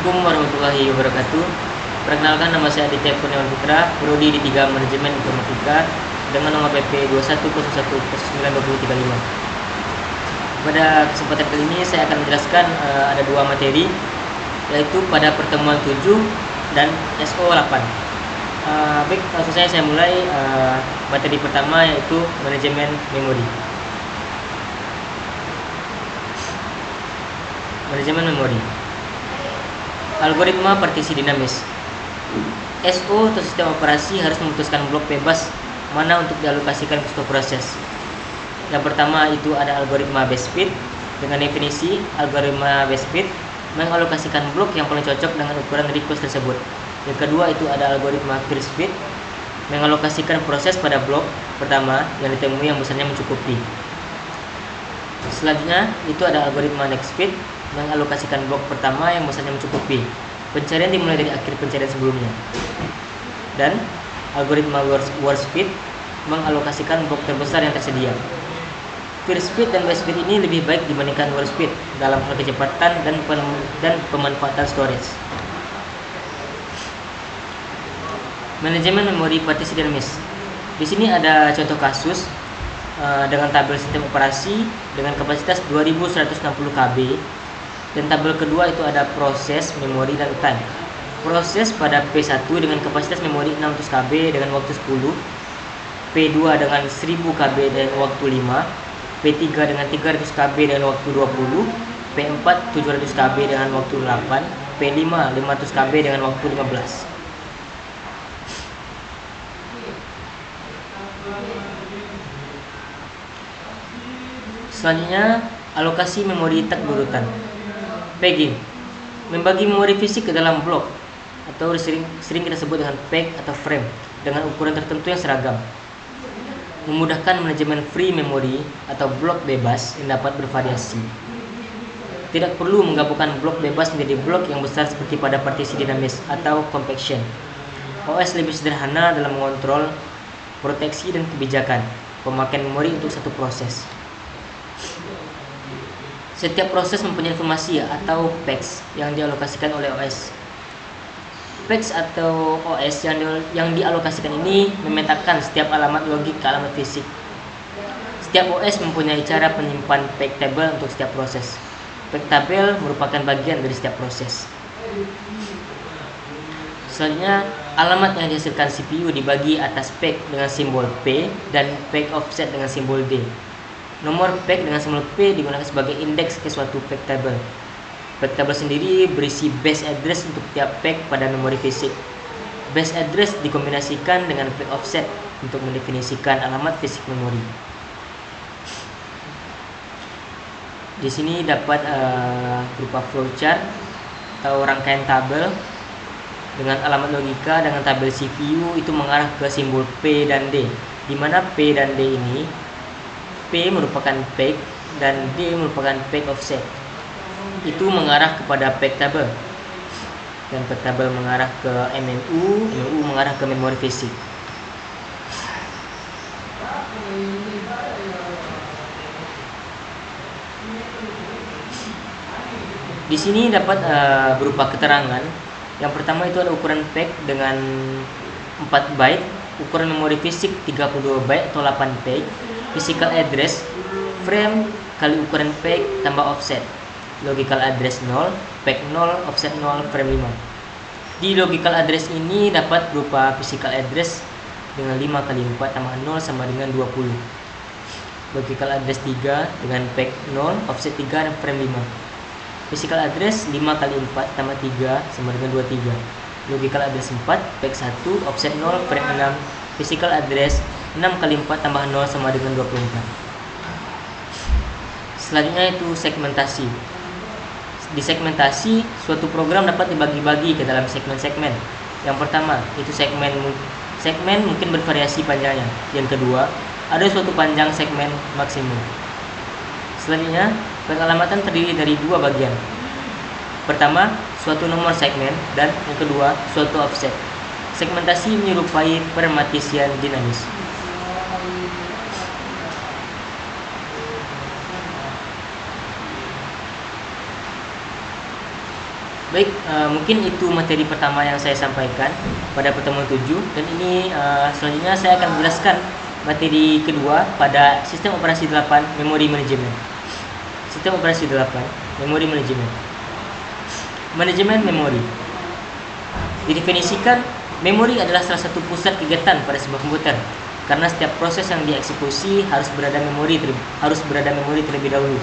Assalamualaikum warahmatullahi wabarakatuh. Perkenalkan, nama saya Aditya Kurniawan Putra, Prodi D3 Manajemen Informatika dengan nomor PP 2101/92035. Pada kesempatan kali ini saya akan menjelaskan ada dua materi, yaitu pada pertemuan 7 dan SO8. Baik, langsung saya mulai materi pertama, yaitu manajemen memori. Manajemen memori. Algoritma partisi dinamis. SO atau sistem operasi harus memutuskan blok bebas mana untuk dialokasikan ke suatu proses. Yang pertama itu ada algoritma Base-Fit. Dengan definisi, algoritma Base-Fit mengalokasikan blok yang paling cocok dengan ukuran request tersebut. Yang kedua itu ada algoritma First-Fit, mengalokasikan proses pada blok pertama yang ditemui yang besarnya mencukupi. Selanjutnya itu ada algoritma Next-Fit, mengalokasikan blok pertama yang besarnya mencukupi. Pencarian dimulai dari akhir pencarian sebelumnya. Dan algoritma Worst-Fit mengalokasikan blok terbesar yang tersedia. First-Fit dan Base-Fit ini lebih baik dibandingkan Worst-Fit dalam hal kecepatan dan pemanfaatan storage. Manajemen memori partisi dinamis. Di sini ada contoh kasus dengan tabel sistem operasi dengan kapasitas 2160 KB. Dan tabel kedua itu ada proses, memori, dan time. Proses pada P1 dengan kapasitas memori 600 KB dengan waktu 10, P2 dengan 1000 KB dengan waktu 5, P3 dengan 300 KB dengan waktu 20, P4 700 KB dengan waktu 8, P5 500 KB dengan waktu 15. Selanjutnya, alokasi memori tak berurutan. Pegging, membagi memori fisik ke dalam blok atau sering kita sebut dengan peg atau frame dengan ukuran tertentu yang seragam. Memudahkan manajemen free memory atau blok bebas yang dapat bervariasi. Tidak perlu menggabungkan blok bebas menjadi blok yang besar seperti pada partisi dinamis atau compaction. OS lebih sederhana dalam mengontrol, proteksi, dan kebijakan pemakaian memori untuk satu proses. Setiap proses mempunyai informasi atau PEX yang dialokasikan oleh OS. PEX atau OS yang dialokasikan ini memetakan setiap alamat logik ke alamat fisik. Setiap OS mempunyai cara penyimpan PEG table untuk setiap proses. PEG table merupakan bagian dari setiap proses. Selanjutnya, alamat yang dihasilkan CPU dibagi atas PEG dengan simbol P dan PEG offset dengan simbol D. Nomor PEG dengan simbol P digunakan sebagai indeks ke suatu PEG table. PEG table sendiri berisi base address untuk tiap PEG pada memori fisik. Base address dikombinasikan dengan PEG offset untuk mendefinisikan alamat fisik memori. Di sini dapat berupa flowchart atau rangkaian tabel dengan alamat logika dengan tabel CPU itu mengarah ke simbol P dan D, di mana P dan D ini, P merupakan PEG dan D merupakan PEG offset. Itu mengarah kepada PEG table. Dan PEG table mengarah ke MMU, MMU mengarah ke memori fisik. Di sini dapat berupa keterangan. Yang pertama itu ada ukuran PEG dengan 4 byte, ukuran memori fisik 32 byte atau 8 PEG. Physical address, frame kali ukuran PEG tambah offset. Logical address 0, PEG 0, offset 0, frame 5. Di logical address ini dapat berupa physical address dengan 5 kali 4 tambah 0 sama dengan 20. Logical address 3 dengan PEG 0, offset 3, dan frame 5. Physical address 5 kali 4 tambah 3 sama dengan 23. Logical address 4, PEG 1, offset 0, frame 6. Physical address 6 kali 4 tambah 0 sama dengan 24. Selanjutnya itu segmentasi. Di segmentasi, suatu program dapat dibagi-bagi ke dalam segmen-segmen. Yang pertama, itu segmen mungkin bervariasi panjangnya. Yang kedua, ada suatu panjang segmen maksimum. Selanjutnya, pengalamatan terdiri dari dua bagian. Pertama, suatu nomor segmen, dan yang kedua, suatu offset. Segmentasi menyerupai permatisian dinamis. Baik, mungkin itu materi pertama yang saya sampaikan pada pertemuan 7, dan ini selanjutnya saya akan menjelaskan materi kedua pada sistem operasi 8 memori manajemen. Sistem operasi 8 memori manajemen. Manajemen memori. Didefinisikan, memori adalah salah satu pusat kegiatan pada sebuah komputer karena setiap proses yang dieksekusi harus berada memori terlebih dahulu.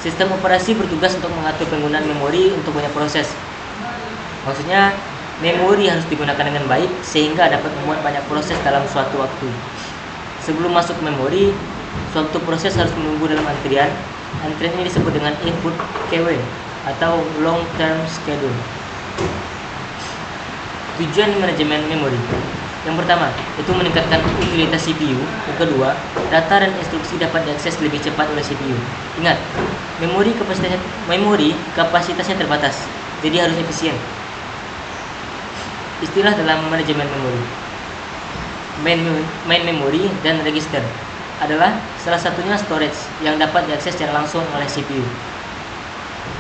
Sistem operasi bertugas untuk mengatur penggunaan memori untuk banyak proses. Maksudnya, memori harus digunakan dengan baik sehingga dapat memuat banyak proses dalam suatu waktu. Sebelum masuk memori, suatu proses harus menunggu dalam antrian. Antrian ini disebut dengan input queue atau long term schedule. Tujuan manajemen memori. Yang pertama, itu meningkatkan utilitas CPU. Yang kedua, data dan instruksi dapat diakses lebih cepat oleh CPU. Ingat, memori kapasitasnya terbatas, jadi harus efisien. Istilah dalam manajemen memori. Main memory dan register adalah salah satunya storage yang dapat diakses secara langsung oleh CPU.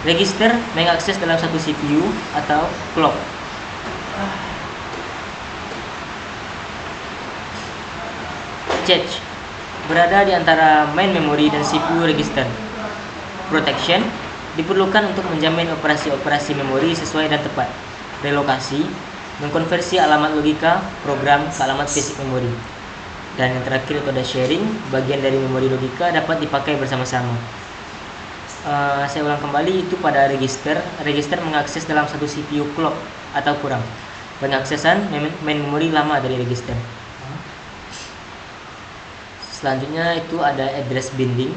Register mengakses dalam satu CPU atau clock. Cache berada di antara main memory dan CPU register. Protection diperlukan untuk menjamin operasi-operasi memori sesuai dan tepat. Relokasi mengkonversi alamat logika program ke alamat fisik memori. Dan yang terakhir itu ada sharing, bagian dari memori logika dapat dipakai bersama-sama. Saya ulang kembali, itu pada register. Register mengakses dalam satu CPU clock atau kurang. Pengaksesan main memori lama dari register. Selanjutnya itu ada address binding.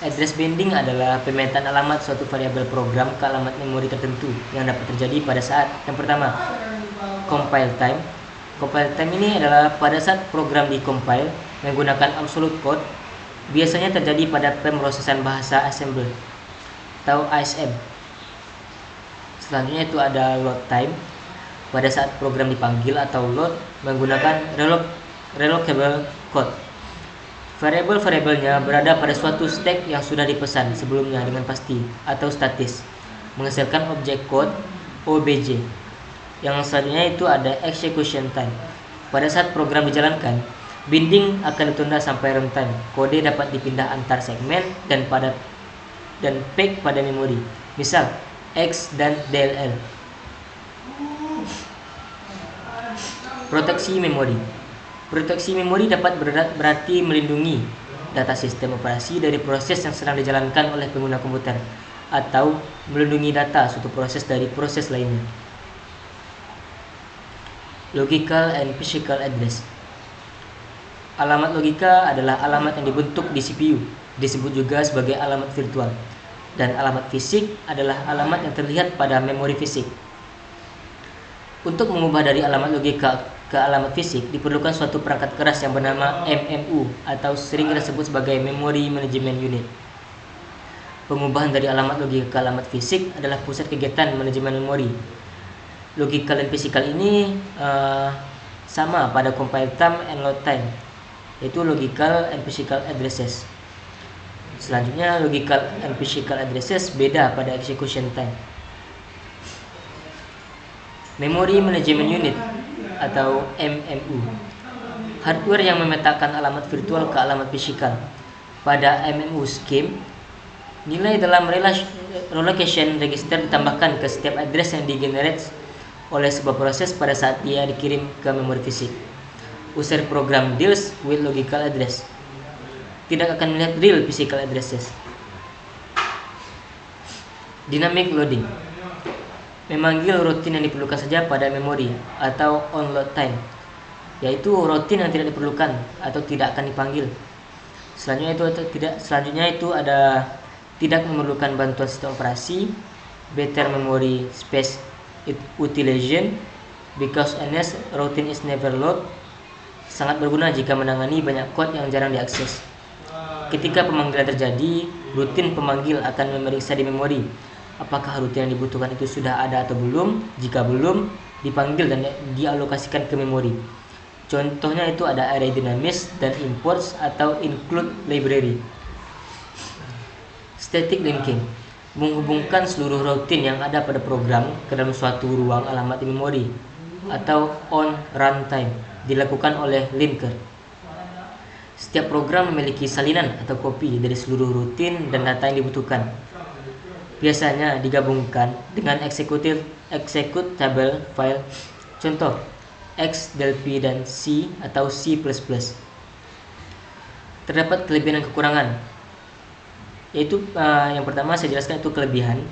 Address binding adalah pemetaan alamat suatu variabel program ke alamat memori tertentu yang dapat terjadi pada saat yang pertama, compile time. Compile time ini adalah pada saat program di-compile menggunakan absolute code, biasanya terjadi pada pemrosesan bahasa assembly atau ASM. Selanjutnya itu ada load time, pada saat program dipanggil atau load menggunakan relocable code. Variabel-variabelnya berada pada suatu stack yang sudah dipesan sebelumnya dengan pasti atau statis, menghasilkan objek code OBJ. Yang selanjutnya itu ada execution time. Pada saat program dijalankan, binding akan ditunda sampai runtime. Kode dapat dipindah antar segmen dan peg pada memori. Misal X dan DLL. Proteksi memori. Proteksi memori dapat berarti melindungi data sistem operasi dari proses yang sedang dijalankan oleh pengguna komputer atau melindungi data suatu proses dari proses lainnya. Logical and physical address. Alamat logika adalah alamat yang dibentuk di CPU, disebut juga sebagai alamat virtual. Dan alamat fisik adalah alamat yang terlihat pada memori fisik. Untuk mengubah dari alamat logika ke alamat fisik diperlukan suatu perangkat keras yang bernama MMU atau sering disebut sebagai Memory Management Unit. Pengubahan dari alamat logika ke alamat fisik adalah pusat kegiatan manajemen memori. Logical dan physical ini sama pada compile time and load time, yaitu logical and physical addresses. Selanjutnya logical and physical addresses beda pada execution time. Memory Management Unit atau MMU, hardware yang memetakan alamat virtual ke alamat fisikal. Pada MMU scheme, nilai dalam relocation register ditambahkan ke setiap address yang digenerate oleh sebuah proses pada saat dia dikirim ke memori fisik. User program deals with logical address, tidak akan melihat real physical addresses. Dynamic loading, memanggil rutin yang diperlukan saja pada memori atau on load time, yaitu rutin yang tidak diperlukan atau tidak akan dipanggil. Selanjutnya itu ada tidak memerlukan bantuan sistem operasi, better memory space utilization, because honest routine is never load, sangat berguna jika menangani banyak code yang jarang diakses. Ketika pemanggilan terjadi, rutin pemanggil akan memeriksa di memori apakah rutin yang dibutuhkan itu sudah ada atau belum. Jika belum, dipanggil dan dialokasikan ke memori. Contohnya itu ada array dinamis dan imports atau include library. Static linking, menghubungkan seluruh rutin yang ada pada program ke dalam suatu ruang alamat di memori atau on runtime dilakukan oleh linker. Setiap program memiliki salinan atau kopi dari seluruh rutin dan data yang dibutuhkan. Biasanya digabungkan dengan executable file, contoh XDLP dan C atau C++. Terdapat kelebihan dan kekurangan, yaitu yang pertama saya jelaskan itu kelebihan.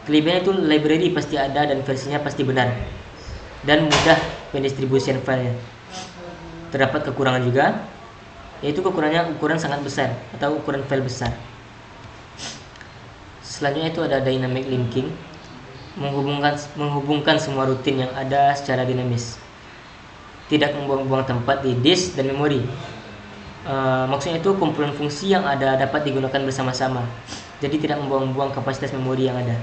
Kelebihan itu library pasti ada dan versinya pasti benar dan mudah pendistribusian filenya. Terdapat kekurangan juga, yaitu kekurangannya ukuran sangat besar atau ukuran file besar. Selanjutnya itu ada dynamic linking, menghubungkan semua rutin yang ada secara dinamis, tidak membuang-buang tempat di disk dan memori. Maksudnya itu kumpulan fungsi yang ada dapat digunakan bersama-sama, jadi tidak membuang-buang kapasitas memori yang ada.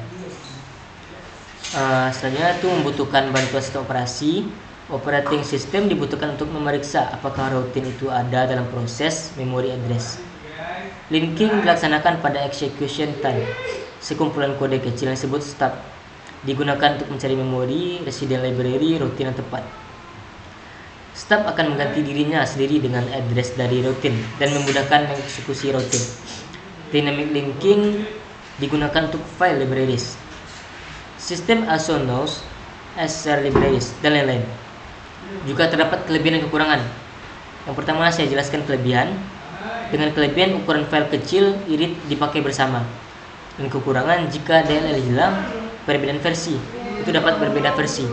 Selanjutnya itu membutuhkan bantuan sistem operasi. Operating system dibutuhkan untuk memeriksa apakah rutin itu ada dalam proses memory address. Linking dilaksanakan pada execution time. Sekumpulan kode kecil yang disebut stub digunakan untuk mencari memori, resident library, rutin yang tepat. Stub akan mengganti dirinya sendiri dengan address dari rutin dan memudahkan mengeksekusi rutin. Dynamic linking digunakan untuk file libraries. System also knows as share libraries dan lain-lain. Juga terdapat kelebihan dan kekurangan. Yang pertama saya jelaskan kelebihan. Dengan kelebihan ukuran file kecil irit dipakai bersama. Dan kekurangan jika DLL hilang, perbedaan versi itu dapat berbeda versi.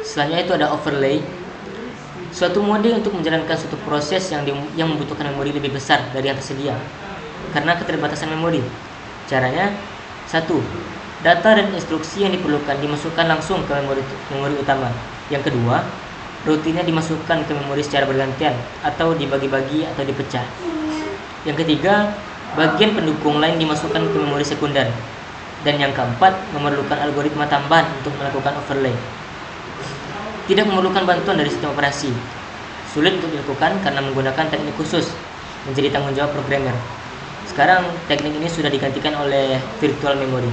Selanjutnya itu ada overlay. Suatu mode untuk menjalankan suatu proses yang membutuhkan memori lebih besar dari yang tersedia karena keterbatasan memori. Caranya, 1. Data dan instruksi yang diperlukan dimasukkan langsung ke memori utama. Yang kedua, rutinnya dimasukkan ke memori secara bergantian atau dibagi-bagi atau dipecah. Yang ketiga, bagian pendukung lain dimasukkan ke memori sekunder. Dan yang keempat, memerlukan algoritma tambahan untuk melakukan overlay. Tidak memerlukan bantuan dari sistem operasi. Sulit untuk dilakukan karena menggunakan teknik khusus, menjadi tanggung jawab programmer. Sekarang teknik ini sudah digantikan oleh virtual memory.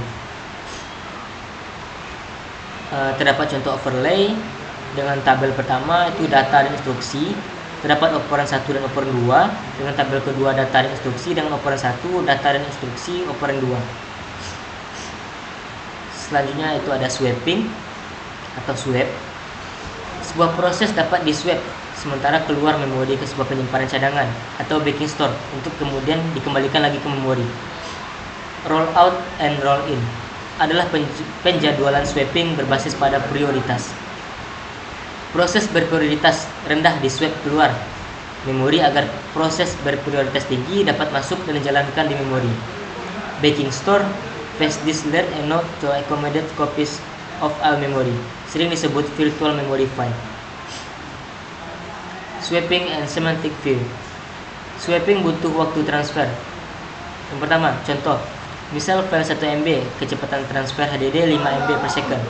Terdapat contoh overlay dengan tabel pertama itu data dan instruksi. Terdapat operan 1 dan operan 2 dengan tabel kedua data dan instruksi dengan operan 1 data dan instruksi operan 2. Selanjutnya itu ada swapping atau swap. Sebuah proses dapat diswap sementara keluar memori ke sebuah penyimpanan cadangan atau backing store untuk kemudian dikembalikan lagi ke memori. Roll out and roll in adalah penjadwalan swapping berbasis pada prioritas. Proses berprioritas rendah di swap keluar memori agar proses berprioritas tinggi dapat masuk dan dijalankan di memori. Backing store fetch disk learn and note to accommodate copies of all memory, sering disebut virtual memory file. Swapping and semantic view. Swapping butuh waktu transfer. Yang pertama, contoh, misal file 1 MB, kecepatan transfer HDD 5 MB per second.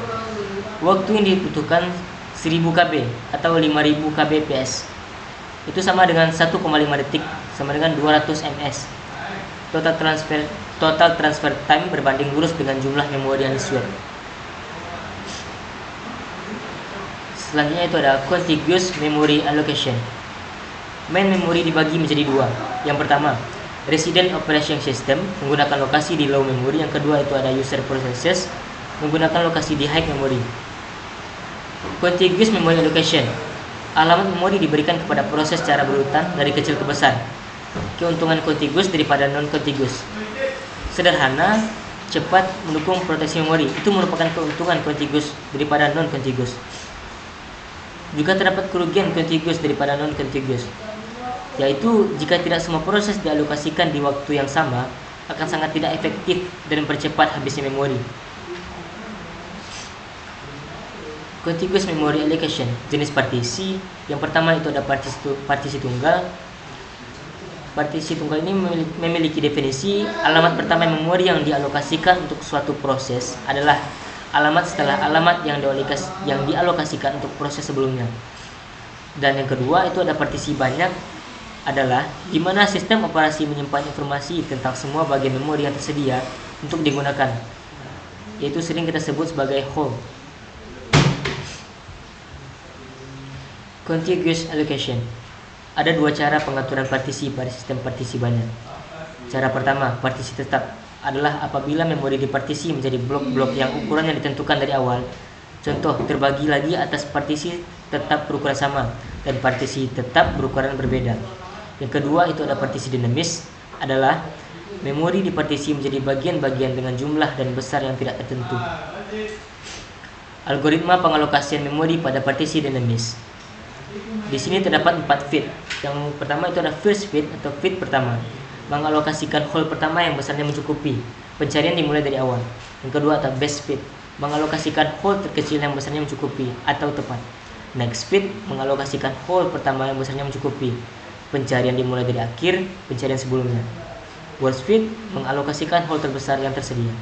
Waktu yang dibutuhkan 1000 KB atau 5000 kbps. Itu sama dengan 1,5 detik, sama dengan 200 ms. Total transfer time berbanding lurus dengan jumlah memori yang diswap. Selanjutnya itu ada contiguous memory allocation. Main memory dibagi menjadi dua. Yang pertama, resident operation system menggunakan lokasi di low memory. Yang kedua itu ada user processes menggunakan lokasi di high memory. Contiguous memory allocation. Alamat memori diberikan kepada proses secara berurutan dari kecil ke besar. Keuntungan contiguous daripada non-contiguous. Sederhana, cepat, mendukung proteksi memori. Itu merupakan keuntungan contiguous daripada non-contiguous. Juga terdapat kerugian contiguous daripada non-contiguous, yaitu jika tidak semua proses dialokasikan di waktu yang sama, akan sangat tidak efektif dan mempercepat habisnya memori. Contiguous memory allocation, jenis partisi. Yang pertama itu ada partisi tunggal. Partisi tunggal ini memiliki definisi. Alamat pertama memori yang dialokasikan untuk suatu proses adalah alamat setelah alamat yang dialokasikan untuk proses sebelumnya. Dan yang kedua itu ada partisi banyak, adalah di mana sistem operasi menyimpan informasi tentang semua bagian memori yang tersedia untuk digunakan, yaitu sering kita sebut sebagai hole. Contiguous allocation. Ada dua cara pengaturan partisi pada sistem partisi banyak. Cara pertama, partisi tetap, adalah apabila memori dipartisi menjadi blok-blok yang ukurannya ditentukan dari awal. Contoh, terbagi lagi atas partisi tetap berukuran sama dan partisi tetap berukuran berbeda. Yang kedua itu ada partisi dinamis, adalah memori dipartisi menjadi bagian-bagian dengan jumlah dan besar yang tidak tertentu. Algoritma pengalokasian memori pada partisi dinamis. Di sini terdapat 4 fit. Yang pertama itu ada first fit atau fit pertama, mengalokasikan hole pertama yang besarnya mencukupi. Pencarian dimulai dari awal. Yang kedua ada best fit, mengalokasikan hole terkecil yang besarnya mencukupi atau tepat. Next fit, mengalokasikan hole pertama yang besarnya mencukupi. Pencarian dimulai dari akhir pencarian sebelumnya. Worst fit, mengalokasikan hole terbesar yang tersedia.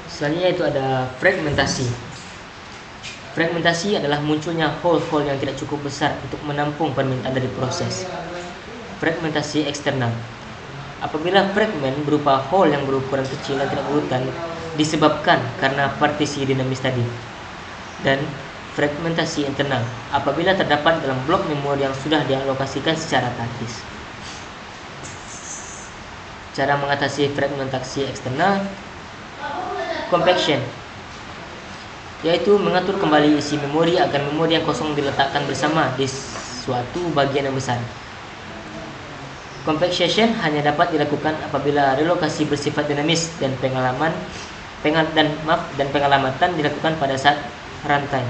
Selanjutnya itu ada fragmentasi. Fragmentasi adalah munculnya hole-hole yang tidak cukup besar untuk menampung permintaan dari proses. Fragmentasi eksternal. Apabila fragmen berupa hole yang berukuran kecil dan tidak berurutan disebabkan karena partisi dinamis tadi. Dan fragmentasi internal apabila terdapat dalam blok memori yang sudah dialokasikan secara taktis. Cara mengatasi fragmentasi eksternal. Compaction, yaitu mengatur kembali isi memori agar memori yang kosong diletakkan bersama di suatu bagian yang besar. Compaction hanya dapat dilakukan apabila relokasi bersifat dinamis dan pengalamatan dilakukan pada saat runtime.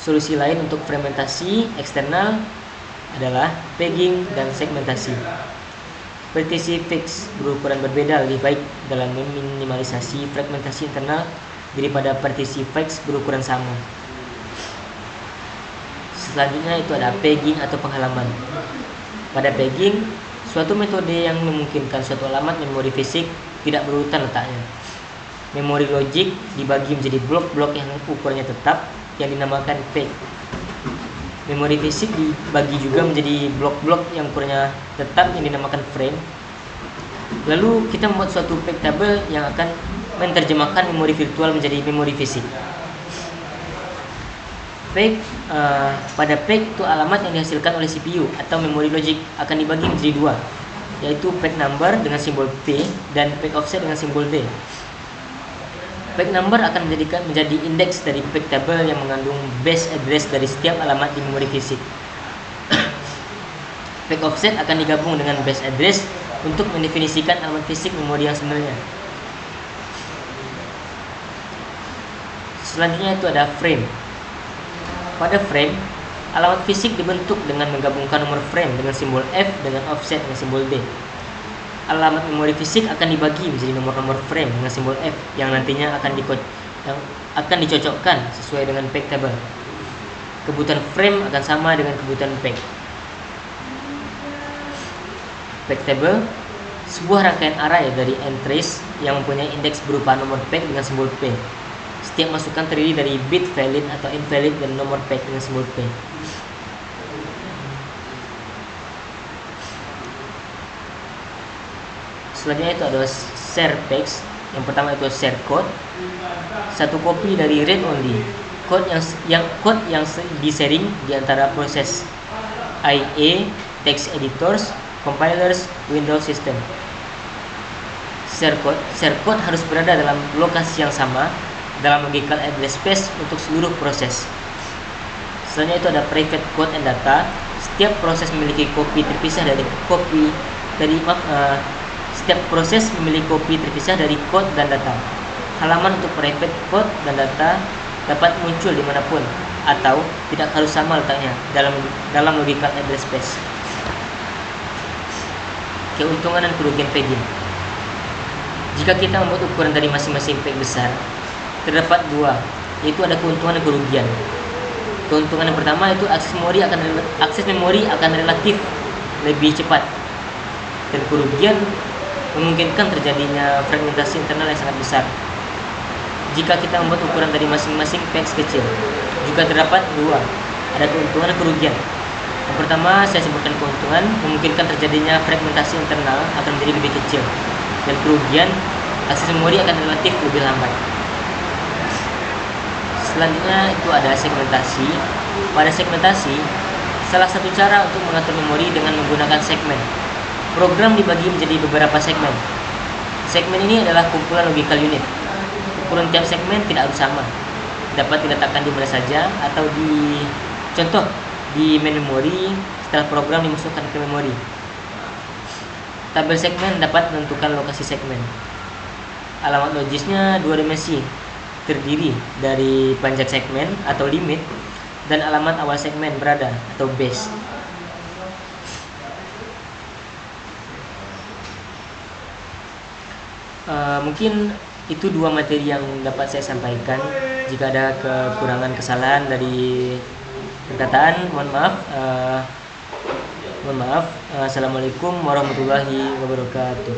Solusi lain untuk fragmentasi eksternal adalah pegging dan segmentasi. Partisi fix berukuran berbeda lebih baik dalam meminimalisasi fragmentasi internal daripada partisi fix berukuran sama. Selanjutnya itu ada pegging atau penghalaman. Pada pegging, suatu metode yang memungkinkan suatu alamat memori fisik tidak berurutan letaknya. Memori logik dibagi menjadi blok-blok yang ukurannya tetap yang dinamakan peg. Memori fisik dibagi juga menjadi blok-blok yang ukurannya tetap yang dinamakan frame. Lalu kita membuat suatu peg table yang akan menerjemahkan memori virtual menjadi memori fisik. Peg pada peg itu alamat yang dihasilkan oleh CPU atau memori logik akan dibagi menjadi dua, yaitu peg number dengan simbol P dan peg offset dengan simbol D. Peg number akan menjadi indeks dari peg table yang mengandung base address dari setiap alamat di memori fisik. Peg offset akan digabung dengan base address untuk mendefinisikan alamat fisik memori yang sebenarnya. Selanjutnya itu ada frame. Pada frame, alamat fisik dibentuk dengan menggabungkan nomor frame dengan simbol F dengan offset dengan simbol D. Alamat memori fisik akan dibagi menjadi nomor-nomor frame dengan simbol F yang nantinya akan dicocokkan sesuai dengan peg table. Kebutuhan frame akan sama dengan kebutuhan peg. Peg table, sebuah rangkaian array dari entries yang mempunyai indeks berupa nomor peg dengan simbol P. Setiap masukan terdiri dari bit valid atau invalid dan nomor peg dengan simbol P. Selanjutnya itu ada share pegs. Yang pertama itu share code. Satu kopi dari read only. Code yang di-sharing di antara proses IA, text editors, compilers, Windows system. Share code harus berada dalam lokasi yang sama dalam logical address space untuk seluruh proses. Selanjutnya itu ada private code and data. Setiap proses memiliki kopi terpisah dari setiap proses memiliki kopi terpisah dari code dan data. Halaman untuk private code dan data dapat muncul dimanapun atau tidak harus sama letaknya dalam logical address space. Keuntungan dan kerugian pegging. Jika kita membuat ukuran dari masing-masing peg besar, terdapat dua, yaitu ada keuntungan dan kerugian. Keuntungan yang pertama itu akses memori akan relatif lebih cepat, dan kerugian memungkinkan terjadinya fragmentasi internal yang sangat besar. Jika kita membuat ukuran dari masing-masing peg kecil, juga terdapat dua, ada keuntungan dan kerugian. Yang pertama saya sebutkan keuntungan, memungkinkan terjadinya fragmentasi internal akan menjadi lebih kecil, dan kerugian, akses memori akan relatif lebih lambat. Selanjutnya itu ada segmentasi. Pada segmentasi, salah satu cara untuk mengatur memori dengan menggunakan segmen. Program dibagi menjadi beberapa segmen. Segmen ini adalah kumpulan logical unit. Ukuran tiap segmen tidak harus sama, dapat diletakkan di mana saja atau di contoh di main memori setelah program dimasukkan ke memori. Tabel segmen dapat menentukan lokasi segmen. Alamat logisnya 2 dimensi, terdiri dari panjang segmen atau limit dan alamat awal segmen berada atau base. Mungkin itu 2 materi yang dapat saya sampaikan. Jika ada kekurangan kesalahan dari perkataan, mohon maaf. Assalamualaikum warahmatullahi wabarakatuh.